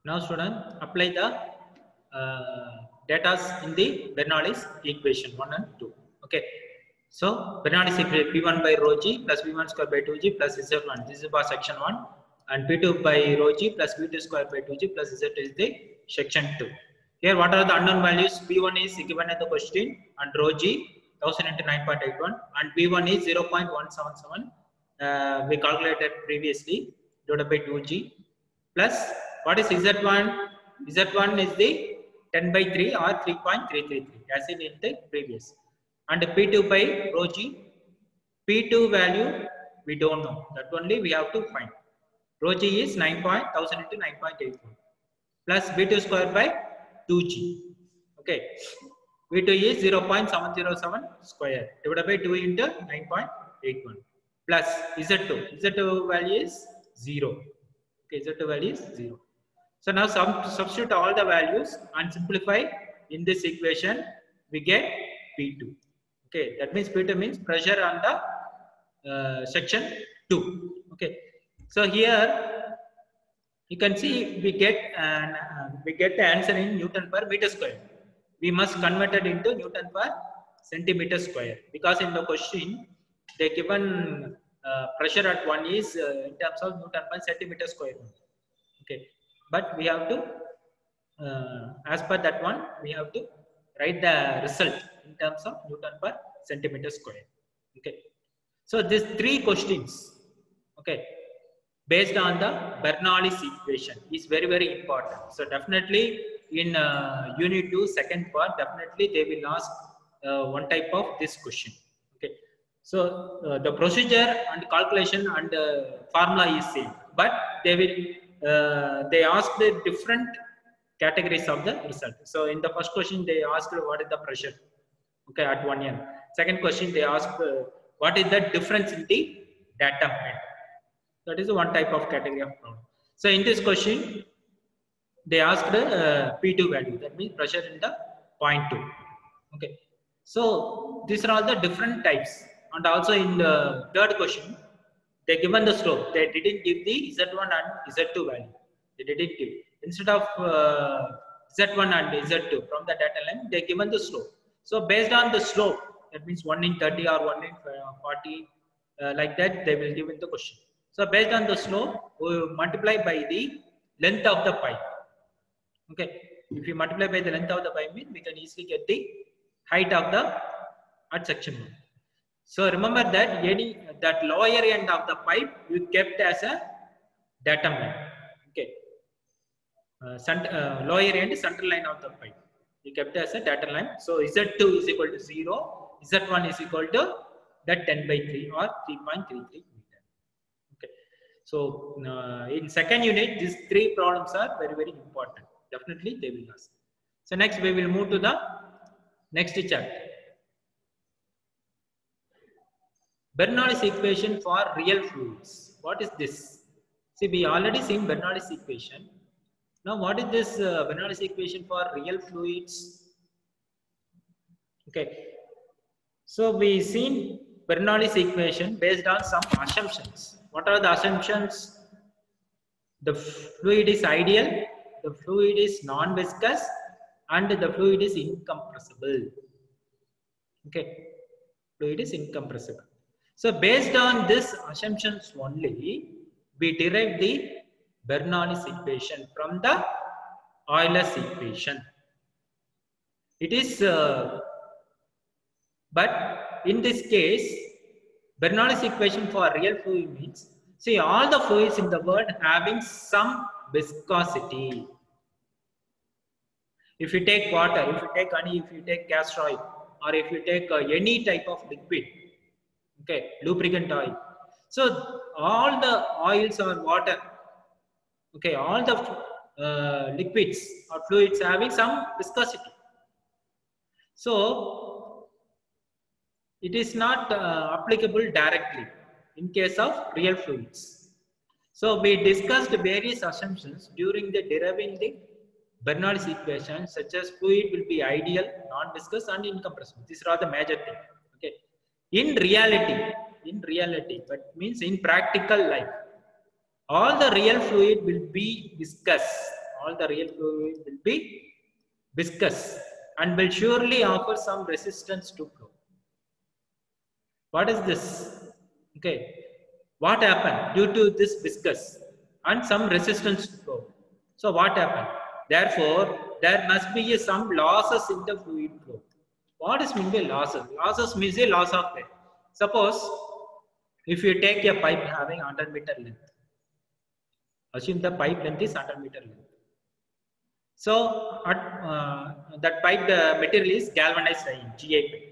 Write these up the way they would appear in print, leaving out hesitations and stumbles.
Now student, apply the data in the Bernoulli's equation 1 and 2. Okay. So Bernoulli's equation P1 by rho g plus V1 square by 2g plus Z1. This is for section 1, and P2 by rho g plus V2 square by 2g plus Z is the section 2. Here what are the unknown values? P1 is given in the question, and rho g 1000 into 9.81, and V1 is 0.177. We calculated previously, divided by 2g plus what is Z1? Z1 is the 10 by 3 or 3.333 as in the previous. And P2 by rho g, P2 value we don't know, that only we have to find. Rho g is 1000 into 9.81 plus V2 square by 2g. Okay, V2 is 0.707 square divided by 2 into 9.81 plus Z2. Z2 value is 0. Okay, Z2 value is 0. So now substitute all the values and simplify in this equation, we get P2. Okay, that means P2 means pressure on the section 2. Okay, so here you can see we get the answer in Newton per meter square. We must convert it into Newton per centimeter square, because in the question they given pressure at 1 is in terms of Newton per centimeter square. Okay, but we have to as per that one we have to write the result in terms of Newton per centimeter square. Okay, so these three questions, okay, based on the Bernoulli's equation is very, very important. So definitely in unit 2 second part, definitely they will ask one type of this question. Okay, so the procedure and calculation and formula is same, but they will they ask the different categories of the result. So in the first question they asked what is the pressure, okay, at 1 n. Second question they asked what is the difference in the datum. That is one type of category of problem. So in this question, they asked P2 value, that means pressure in the point 2. Okay. So these are all the different types. And also in the third question, they given the slope. They didn't give the Z1 and Z2 value. They didn't give. Instead of Z1 and Z2 from the data line, they given the slope. So based on the slope, that means 1 in 30 or 1 in 40, like that, they will give in the question. So based on the slope, we multiply by the length of the pipe. Okay, if you multiply by the length of the pipe, we can easily get the height of the at section 1. So remember that that lower end of the pipe you kept as a datum line. Okay, lower end central line of the pipe you kept as a data line. So Z2 is equal to 0, Z1 is equal to that 10 by 3 or 3.33. So in second unit, these three problems are very, very important. Definitely they will ask. So next we will move to the next chapter. Bernoulli's equation for real fluids. What is this? See, we already seen Bernoulli's equation. Now what is this Bernoulli's equation for real fluids? Okay. So we seen Bernoulli's equation based on some assumptions. What are the assumptions? The fluid is ideal, the fluid is non-viscous, and the fluid is incompressible. Okay, fluid is incompressible. So based on these assumptions only, we derive the Bernoulli's equation from the Euler's equation. It is, but in this case, Bernoulli's equation for real fluid means, see, all the fluids in the world having some viscosity. If you take water, if you take honey, if you take castor oil, or if you take any type of liquid, okay, lubricant oil. So all the oils or water, okay, all the liquids or fluids having some viscosity. So it is not applicable directly in case of real fluids. So we discussed various assumptions during the deriving the Bernoulli's equation, such as fluid will be ideal, non-viscous, and incompressible. These are the major things. Okay. In reality, but means in practical life, all the real fluid will be viscous. all the real fluid will be viscous and will surely offer some resistance to flow. What is this? Okay, what happened due to this viscous and some resistance to flow? So what happened? Therefore, there must be some losses in the fluid flow. What is mean by losses? Losses means a loss of weight. Suppose if you take a pipe having 100 meter length, assume the pipe length is 100 meter length. So at that pipe, the material is galvanized iron, GI pipe.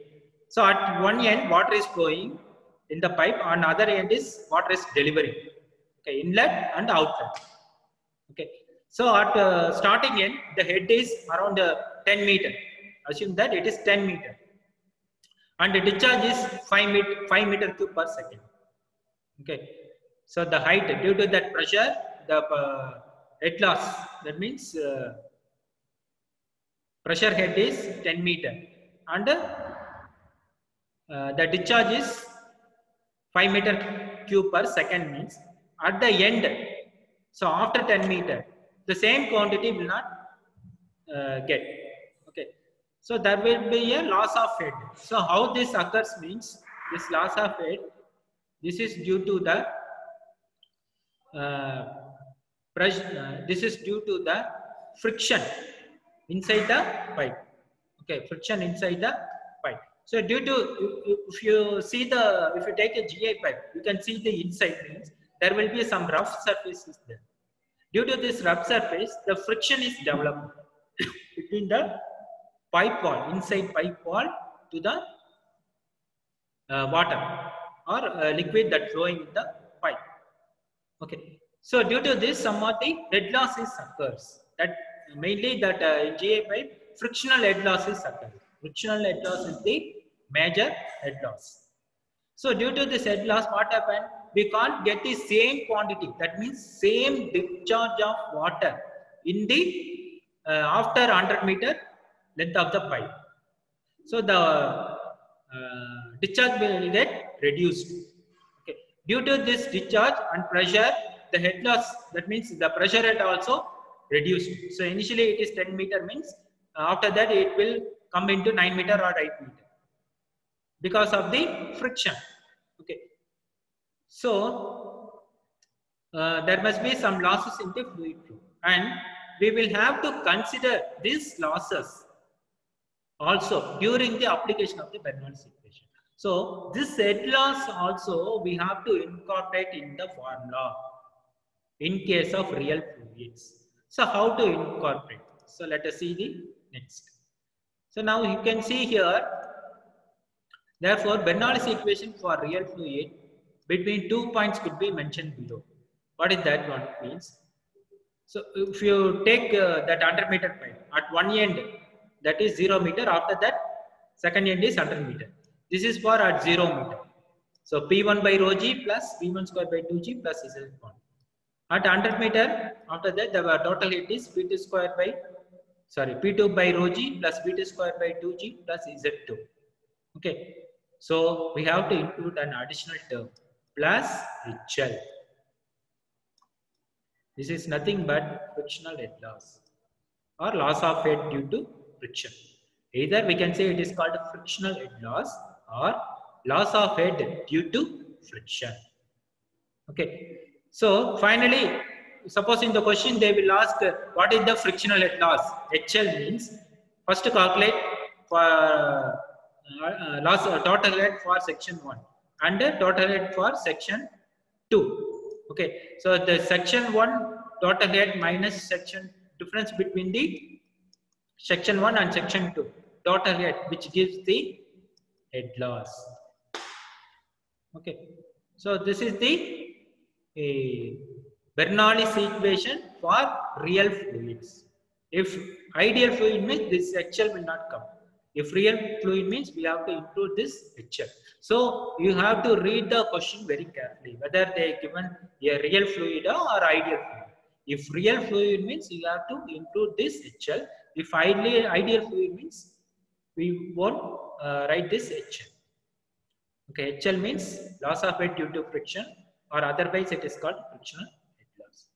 So at one end, water is flowing in the pipe, on the other end is water is delivering. Okay, inlet and outlet. Okay, so at starting end, the head is around 10 meter. Assume that it is 10 meter, and the discharge is 5 meter cube per second. Okay, so the height due to that pressure, the head loss, that means pressure head is 10 meter, and the discharge is 5 meter cube per second, means at the end, so after 10 meter, the same quantity will not get. Okay, so there will be a loss of head. So how this occurs means, this loss of head, this is due to the this is due to the friction inside the pipe. Okay, friction inside the pipe. So due to, if you see the, if you take a GI pipe, you can see the inside, means there will be some rough surfaces there. Due to this rough surface, the friction is developed between the pipe wall, inside pipe wall, to the water or liquid that flowing in the pipe. Okay, so due to this, some of the head losses occurs. That mainly that in GI pipe, frictional head losses occur. Frictional head loss is the major head loss. So due to this head loss, what happened? We can't get the same quantity. That means same discharge of water in the after 100 meter length of the pipe. So the discharge will get reduced. Okay. Due to this discharge and pressure, the head loss, that means the pressure head also reduced. So initially it is 10 meter, means after that it will come into 9 meter or 8 meter because of the friction. Okay, so there must be some losses in the fluid flow, and we will have to consider these losses also during the application of the Bernoulli's equation. So this head loss also we have to incorporate in the formula in case of real fluids. So how to incorporate? So let us see the next. So now you can see here, therefore Bernoulli's equation for real fluid between 2 points could be mentioned below. What is that one means? So if you take that 100 meter pipe, at one end that is 0 meter, after that second end is 100 meter. This is for at 0 meter. So P1 by rho g plus P1 square by 2g plus Z1. At 100 meter, after that the total head is P2 square by, sorry, P2 by rho g plus P2 square by 2g plus Z2. Okay, so we have to include an additional term plus HL. This is nothing but frictional head loss or loss of head due to friction. Either we can say it is called frictional head loss or loss of head due to friction. Okay, so finally, suppose in the question they will ask what is the frictional head loss? HL means first calculate for loss total head for section 1 and total head for section 2. Okay, so the section 1 total head minus section difference between the section 1 and section 2 total head, which gives the head loss. Okay, so this is the Bernoulli's equation for real fluids. If ideal fluid means this HL will not come. If real fluid means we have to include this HL. So you have to read the question very carefully, whether they given a real fluid or ideal fluid. If real fluid means you have to include this HL. If ideal fluid means we won't write this HL. Okay, HL means loss of head due to friction, or otherwise it is called frictional head loss.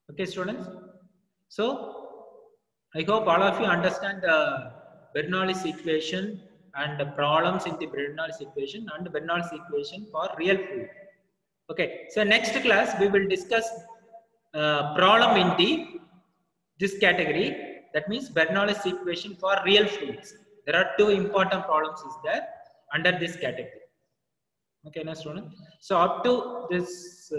Okay, students. So I hope all of you understand the Bernoulli's equation and the problems in the Bernoulli's equation and Bernoulli's equation for real fluid. Okay, so next class we will discuss problem in this category, that means Bernoulli's equation for real fluids. There are two important problems is there under this category. Okay, now student. So up to this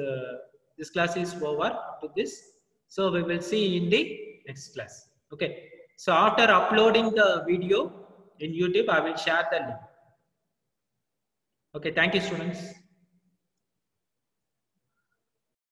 this class is over, up to this. So we will see in the next class. Okay. So after uploading the video in YouTube, I will share the link. Okay, thank you students.